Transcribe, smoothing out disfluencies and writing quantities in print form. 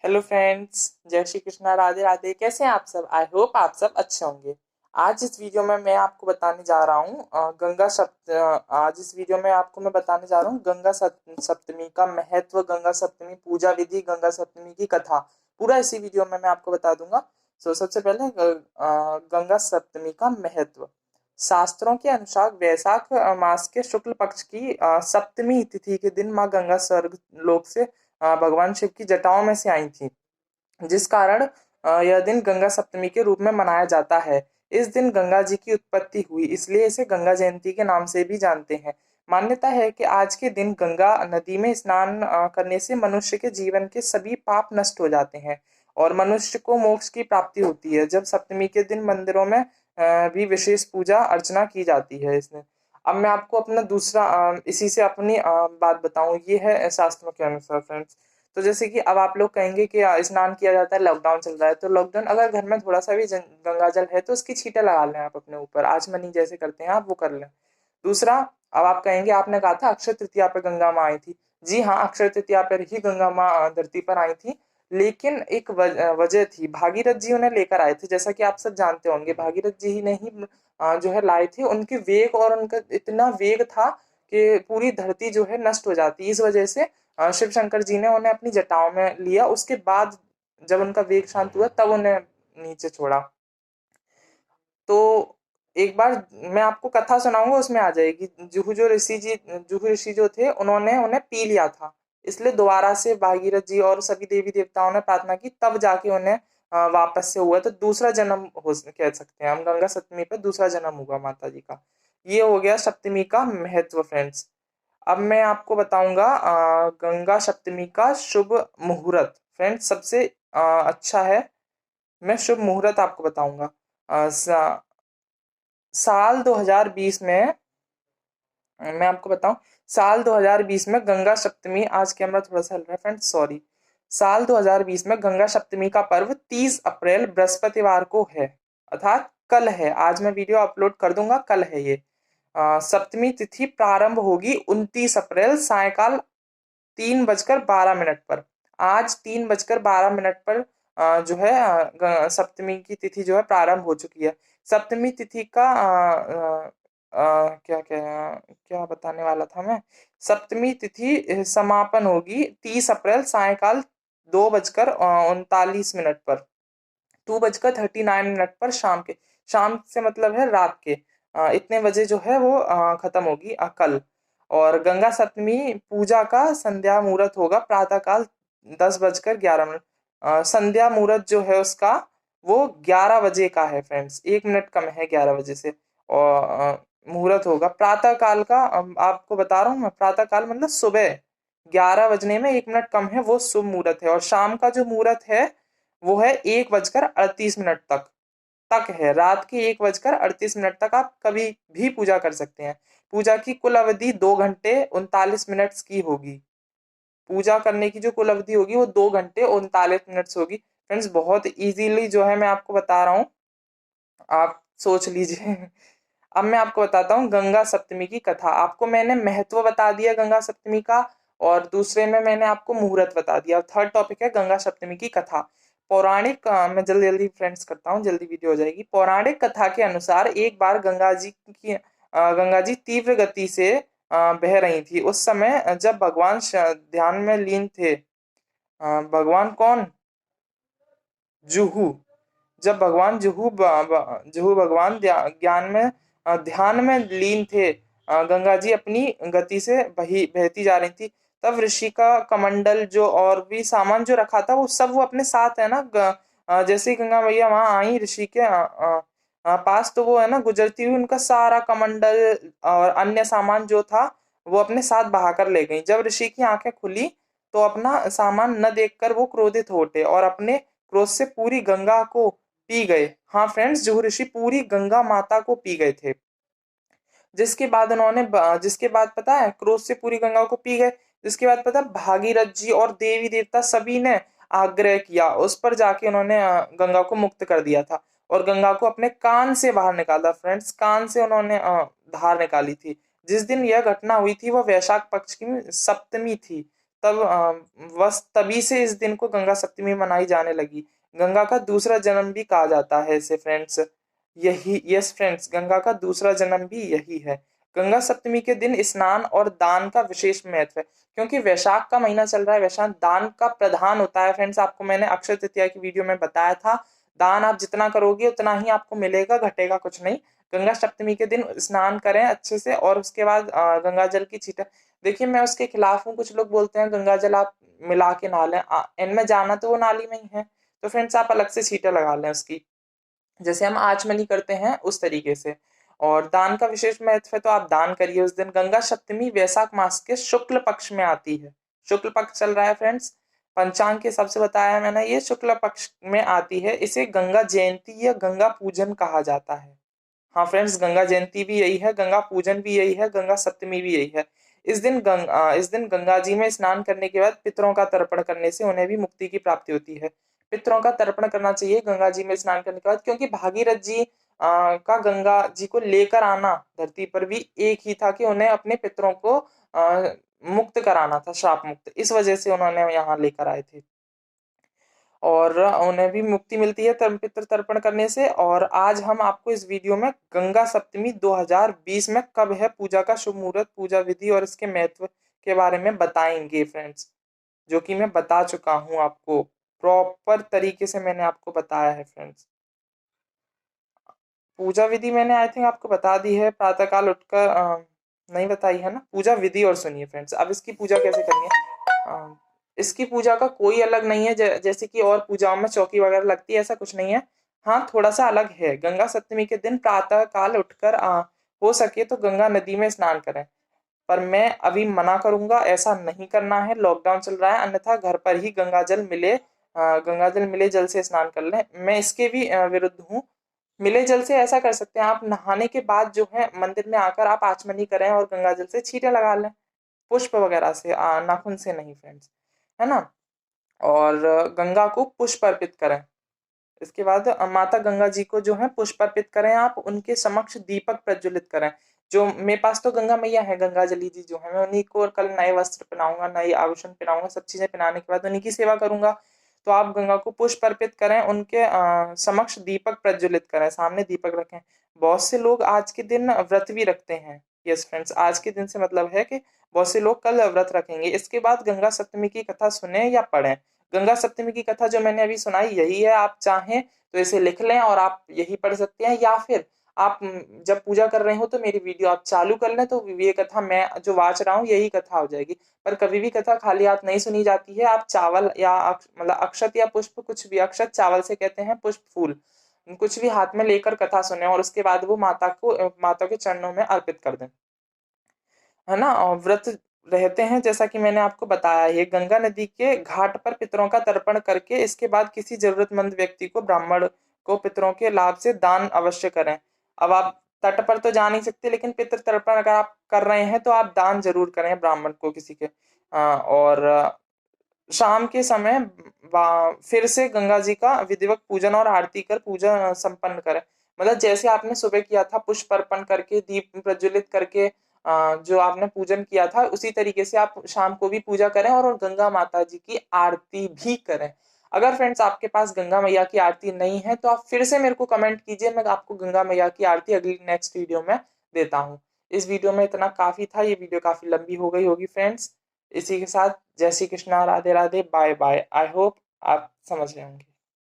Hello friends, जय श्री कृष्णा, राधे राधे। कैसे हैं आप सब? आई होप आप सब अच्छे होंगे। आज इस वीडियो में मैं आपको बताने जा रहा हूँ आज इस वीडियो में आपको मैं बताने जा रहा हूँ सप्तमी का महत्व, गंगा सप्तमी पूजा विधि, गंगा सप्तमी की कथा। पूरा इसी वीडियो में मैं आपको बता दूंगा। सबसे पहले गंगा सप्तमी का महत्व। शास्त्रों के अनुसार वैशाख मास के शुक्ल पक्ष की सप्तमी तिथि के दिन माँ गंगा स्वर्ग लोक से भगवान शिव की जटाओं में से आई थी, जिस कारण यह दिन गंगा सप्तमी के रूप में मनाया जाता है। इस दिन गंगा जी की उत्पत्ति हुई, इसलिए इसे गंगा जयंती के नाम से भी जानते हैं। मान्यता है कि आज के दिन गंगा नदी में स्नान करने से मनुष्य के जीवन के सभी पाप नष्ट हो जाते हैं और मनुष्य को मोक्ष की प्राप्ति होती है। जब सप्तमी के दिन मंदिरों में भी विशेष पूजा अर्चना की जाती है इसमें। अब मैं आपको अपना दूसरा इसी से अपनी बात बताऊं। ये है शास्त्रों के अनुसार फ्रेंड्स। तो जैसे कि अब आप लोग कहेंगे कि स्नान किया जाता है, लॉकडाउन चल रहा है, तो लॉकडाउन अगर घर में थोड़ा सा भी गंगा जल है तो उसकी छींटे लगा लें आप अपने ऊपर, आचमनी जैसे करते हैं आप, वो कर लें। दूसरा, अब आप कहेंगे आपने कहा था अक्षय तृतीया पर गंगा माँ आई थी। जी हाँ, अक्षय तृतीया पर ही गंगा माँ धरती पर आई थी। लेकिन एक वजह थी, भागीरथ जी उन्हें लेकर आए थे। जैसा कि आप सब जानते होंगे, भागीरथ जी ही ने ही जो है लाए थे। उनके वेग और उनका इतना वेग था कि पूरी धरती जो है नष्ट हो जाती। इस वजह से शिव शंकर जी ने उन्हें अपनी जटाओं में लिया। उसके बाद जब उनका वेग शांत हुआ तब उन्हें नीचे छोड़ा। तो एक बार मैं आपको कथा सुनाऊंगा, उसमें आ जाएगी। जुहू ऋषि जो थे, उन्होंने उन्हें पी लिया था। इसलिए दोबारा से भागीरथ जी और सभी देवी देवताओं ने प्रार्थना की, तब जाके उन्हें वापस से हुआ। तो दूसरा जन्म कह सकते हैं हम, गंगा सप्तमी पर दूसरा जन्म हुआ माता जी का। ये हो गया सप्तमी का महत्व फ्रेंड्स। अब मैं आपको बताऊंगा गंगा सप्तमी का शुभ मुहूर्त। फ्रेंड्स, सबसे अच्छा है, मैं शुभ मुहूर्त आपको बताऊंगा। साल 2020 में, मैं आपको बताऊं, साल 2020 में गंगा सप्तमी, आज कैमरा थोड़ा सा हल रहा है फ्रेंड्स, सॉरी। साल 2020 में गंगा सप्तमी का पर्व 30 अप्रैल बृहस्पतिवार को है, अर्थात कल है। आज मैं वीडियो अपलोड कर दूंगा, कल है ये। सप्तमी तिथि प्रारंभ होगी 29 अप्रैल सायकाल 3:12 पर। आज 3:12 पर जो है सप्तमी की तिथि जो है प्रारंभ हो चुकी है। सप्तमी तिथि का क्या क्या क्या बताने वाला था मैं। सप्तमी तिथि समापन होगी 30 अप्रैल सायकाल 2:39 पर, 2:39 पर, शाम के। शाम से मतलब है रात के इतने बजे जो है वो खत्म होगी कल। और गंगा सप्तमी पूजा का संध्या मुहूर्त होगा प्रातः काल 10:11। संध्या मुहूर्त जो है उसका, वो 11 बजे का है फ्रेंड्स, 1 मिनट कम है 11 बजे से। और मुहूर्त होगा प्रातः काल का। आपको बता रहा हूँ मैं, प्रातः काल मतलब सुबह 11 बजने में 1 मिनट कम है, वो शुभ मुहूर्त है। और शाम का जो मुहूर्त है वो है 1:38 तक है। रात के 1:38 तक आप कभी भी पूजा कर सकते हैं। पूजा की कुल अवधि 2 घंटे 39 मिनट की होगी। पूजा करने की जो कुल अवधि होगी वो 2 घंटे 39 मिनट होगी फ्रेंड्स। बहुत इजीली जो है मैं आपको बता रहा हूँ, आप सोच लीजिए। अब मैं आपको बताता हूँ गंगा सप्तमी की कथा। आपको मैंने महत्व बता दिया गंगा सप्तमी का, और दूसरे में मैंने आपको मुहूर्त बता दिया। थर्ड टॉपिक है गंगा सप्तमी की कथा। पौराणिक मैं जल्दी जल्दी फ्रेंड्स करता हूँ, जल्दी वीडियो हो जाएगी। पौराणिक कथा के अनुसार एक बार गंगा जी तीव्र गति से बह रही थी। उस समय जब भगवान ध्यान में लीन थे। भगवान कौन? जुहू। जब भगवान जुहू भगवान ज्ञान में ध्यान में लीन थे, गंगा जी अपनी गति से बहती जा रही थी। तब ऋषि का कमंडल जो और भी सामान जो रखा था वो सब वो अपने साथ है ना, जैसे ही गंगा मैया वहां आई ऋषि के पास, तो वो है ना गुजरती हुई उनका सारा कमंडल और अन्य सामान जो था वो अपने साथ बहाकर ले गई। जब ऋषि की आंखें खुली तो अपना सामान न देखकर वो क्रोधित हो उठे और अपने क्रोध से पूरी गंगा को पी गए। हाँ फ्रेंड्स, जुहू ऋषि पूरी गंगा माता को पी गए थे। जिसके बाद पता है, क्रोध से पूरी गंगा को पी गए। जिसके बाद पता है, भागीरथ जी और देवी देवता सभी ने आग्रह किया, उस पर जाके उन्होंने गंगा को मुक्त कर दिया था और गंगा को अपने कान से बाहर निकाला फ्रेंड्स। कान से उन्होंने धार निकाली थी। जिस दिन यह घटना हुई थी वह वैशाख पक्ष की सप्तमी थी। बस तभी से इस दिन को गंगा सप्तमी मनाई जाने लगी। गंगा का दूसरा जन्म भी कहा जाता है इसे फ्रेंड्स। यही यस फ्रेंड्स, गंगा का दूसरा जन्म भी यही है। गंगा सप्तमी के दिन स्नान और दान का विशेष महत्व है, क्योंकि वैशाख का महीना चल रहा है, वैशाख दान का प्रधान होता है फ्रेंड्स। आपको मैंने अक्षय तृतीया की वीडियो में बताया था, दान आप जितना करोगे उतना ही आपको मिलेगा, घटेगा कुछ नहीं। गंगा सप्तमी के दिन स्नान करें अच्छे से, और उसके बाद गंगा जल की छींटे। देखिए मैं उसके खिलाफ हूँ, कुछ लोग बोलते हैं गंगा जल आप मिला के नहा लें, इनमें जाना तो वो नाली में ही है, तो फ्रेंड्स आप अलग से छींटे लगा लें उसकी, जैसे हम आचमनी करते हैं उस तरीके से। और दान का विशेष महत्व है, तो आप दान करिए उस दिन। गंगा सप्तमी वैशाख मास के शुक्ल पक्ष में आती है। शुक्ल पक्ष चल रहा है फ्रेंड्स, पंचांग के हिसाब से बताया है मैंने, ये शुक्ल पक्ष में आती है। इसे गंगा जयंती या गंगा पूजन कहा जाता है। हाँ फ्रेंड्स, गंगा जयंती भी यही है, गंगा पूजन भी यही है, गंगा सप्तमी भी यही है। इस दिन गंगा जी में स्नान करने के बाद पितरों का तर्पण करने से उन्हें भी मुक्ति की प्राप्ति होती है। पितरों का तर्पण करना चाहिए गंगा जी में स्नान करने के बाद, क्योंकि भागीरथ जी का गंगा जी को लेकर आना धरती पर भी एक ही था कि उन्हें अपने पितरों को मुक्त कराना था, श्राप मुक्त। इस वजह से उन्होंने यहाँ लेकर आए थे, और उन्हें भी मुक्ति मिलती है पितृ तर्पण करने से। और आज हम आपको इस वीडियो में गंगा सप्तमी 2020 में कब है, पूजा का शुभ मुहूर्त, पूजा विधि और इसके महत्व के बारे में बताएंगे फ्रेंड्स, जो कि मैं बता चुका हूँ आपको, प्रॉपर तरीके से मैंने आपको बताया है फ्रेंड्स। पूजा विधि मैंने आई थिंक आपको बता दी है, प्रातःकाल उठकर नहीं बताई है ना। पूजा विधि और सुनिए फ्रेंड्स, अब इसकी पूजा कैसे करनी है। इसकी पूजा का कोई अलग नहीं है, जैसे कि और पूजाओं में चौकी वगैरह लगती है, ऐसा कुछ नहीं है। हाँ थोड़ा सा अलग है। गंगा सप्तमी के दिन प्रातः काल उठकर हो सके तो गंगा नदी में स्नान करें, पर मैं अभी मना करूंगा, ऐसा नहीं करना है, लॉकडाउन चल रहा है। अन्यथा घर पर ही गंगा जल मिले जल से स्नान कर लें, मैं इसके भी विरुद्ध हूँ। मिले जल से ऐसा कर सकते हैं आप, नहाने के बाद जो है मंदिर में आकर आप आचमनी करें और गंगा जल से छींटे लगा लें, पुष्प वगैरह से, नाखून से नहीं फ्रेंड्स, है ना। और गंगा को पुष्प अर्पित करें। इसके बाद माता गंगा जी को जो है पुष्प अर्पित करें, आप उनके समक्ष दीपक प्रज्वलित करें। जो मेरे पास तो गंगा मैया है, गंगा जली जी जो है, मैं उन्हीं को कल नए वस्त्र पहनाऊंगा, नए आभूषण पहनाऊंगा, सब चीजें पहनाने के बाद उन्हीं की सेवा करूंगा। तो आप गंगा को पुष्प अर्पित करें, उनके समक्ष दीपक प्रज्वलित करें, सामने दीपक रखें। बहुत से लोग आज के दिन व्रत भी रखते हैं। यस फ्रेंड्स, आज के दिन से मतलब है कि बहुत से लोग कल व्रत रखेंगे। इसके बाद गंगा सप्तमी की कथा सुने या पढ़ें। गंगा सप्तमी की कथा जो मैंने अभी सुनाई यही है, आप चाहें तो इसे लिख लें और आप यही पढ़ सकते हैं, या फिर आप जब पूजा कर रहे हो तो मेरी वीडियो आप चालू कर लें, तो ये कथा मैं जो वाच रहा हूँ यही कथा हो जाएगी। पर कभी भी कथा खाली हाथ नहीं सुनी जाती है, आप चावल या मतलब अक्षत या पुष्प, कुछ भी, अक्षत चावल से कहते हैं, पुष्प फूल, कुछ भी हाथ में लेकर कथा सुने, और उसके बाद वो माता के चरणों में अर्पित कर दें, है ना। और व्रत रहते हैं जैसा कि मैंने आपको बताया, ये गंगा नदी के घाट पर पितरों का तर्पण करके इसके बाद किसी जरूरतमंद व्यक्ति को, ब्राह्मण को पितरों के लाभ से दान अवश्य करें। अब आप तट पर तो जा नहीं सकते, लेकिन पितृ तर्पण अगर आप कर रहे हैं तो आप दान जरूर करें ब्राह्मण को किसी के। और शाम के समय फिर से गंगा जी का विधिवत पूजन और आरती कर पूजा संपन्न करें। मतलब जैसे आपने सुबह किया था, पुष्प अर्पण करके, दीप प्रज्वलित करके, जो आपने पूजन किया था, उसी तरीके से आप शाम को भी पूजा करें और गंगा माता जी की आरती भी करें। अगर फ्रेंड्स आपके पास गंगा मैया की आरती नहीं है तो आप फिर से मेरे को कमेंट कीजिए, मैं आपको गंगा मैया की आरती अगली नेक्स्ट वीडियो में देता हूँ। इस वीडियो में इतना काफी था, ये वीडियो काफी लंबी हो गई होगी फ्रेंड्स। इसी के साथ जय Shri Krishna, Radhe Radhe, bye bye. I hope आप समझ रहे होंगे।